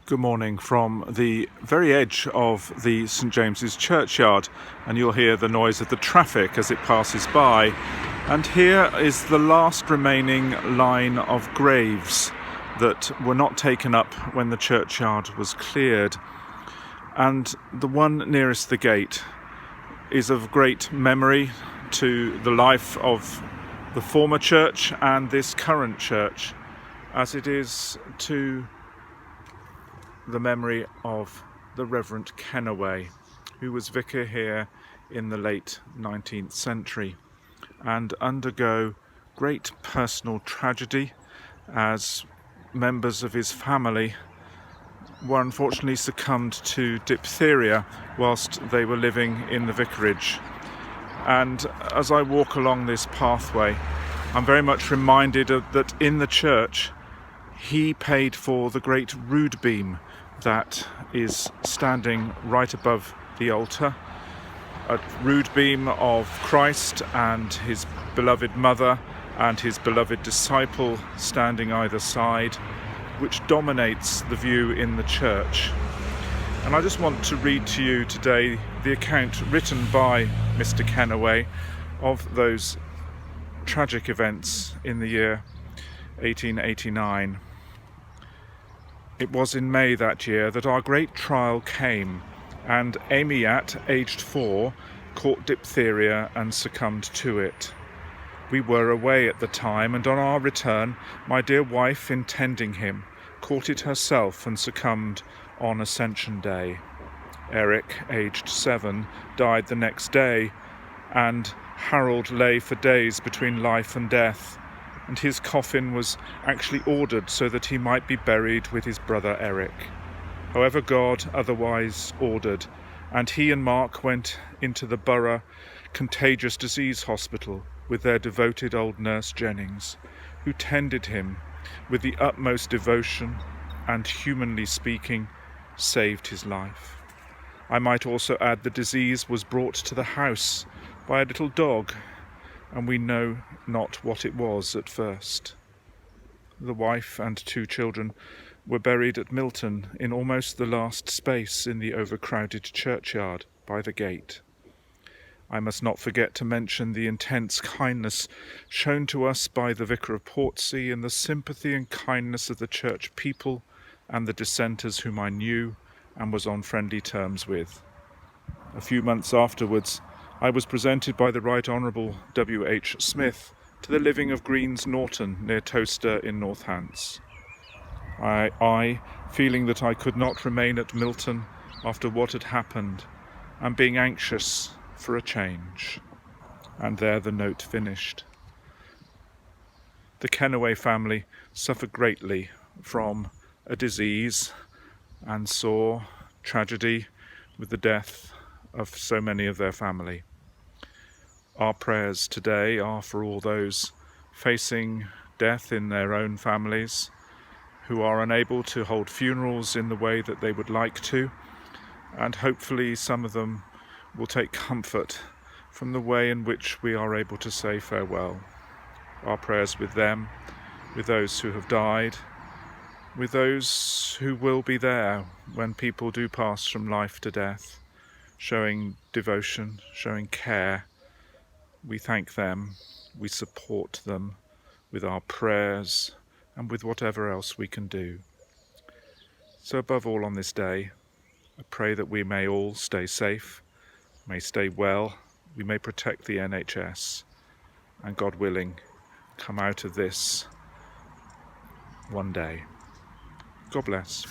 Good morning from the very edge of the St James's churchyard, and you'll hear the noise of the traffic as it passes by. And here is the last remaining line of graves that were not taken up when the churchyard was cleared. And the one nearest the gate is of great memory to the life of the former church and this current church, as it is to the memory of the Reverend Kennaway, who was vicar here in the late 19th century and undergo great personal tragedy as members of his family were unfortunately succumbed to diphtheria whilst they were living in the vicarage. And as I walk along this pathway, I'm very much reminded that in the church he paid for the great rood beam that is standing right above the altar, a rood beam of Christ and his beloved mother and his beloved disciple standing either side, which dominates the view in the church. And I just want to read to you today the account written by Mr. Kennaway of those tragic events in the year 1889. It was in May that year that our great trial came, and Amiat, aged 4, caught diphtheria and succumbed to it. We were away at the time, and on our return, my dear wife, intending him, caught it herself and succumbed on Ascension Day. Eric, aged 7, died the next day, and Harold lay for days between life and death, and his coffin was actually ordered so that he might be buried with his brother Eric. However, God otherwise ordered, and he and Mark went into the Borough Contagious Disease Hospital with their devoted old nurse Jennings, who tended him with the utmost devotion and, humanly speaking, saved his life. I might also add the disease was brought to the house by a little dog, and we know not what it was at first. The wife and 2 children were buried at Milton in almost the last space in the overcrowded churchyard by the gate. I must not forget to mention the intense kindness shown to us by the Vicar of Portsea and the sympathy and kindness of the church people and the dissenters whom I knew and was on friendly terms with. A few months afterwards, I was presented by the Right Honourable W.H. Smith to the living of Green's Norton near Towcester in North Hants. I, feeling that I could not remain at Milton after what had happened, and being anxious for a change. And there the note finished. The Kennaway family suffered greatly from a disease and saw tragedy with the death of so many of their family. Our prayers today are for all those facing death in their own families, who are unable to hold funerals in the way that they would like to, and hopefully some of them will take comfort from the way in which we are able to say farewell. Our prayers with them, with those who have died, with those who will be there when people do pass from life to death, showing devotion, showing care. We thank them, we support them with our prayers and with whatever else we can do. So above all on this day, I pray that we may all stay safe, may stay well, we may protect the NHS, and God willing, come out of this one day. God bless.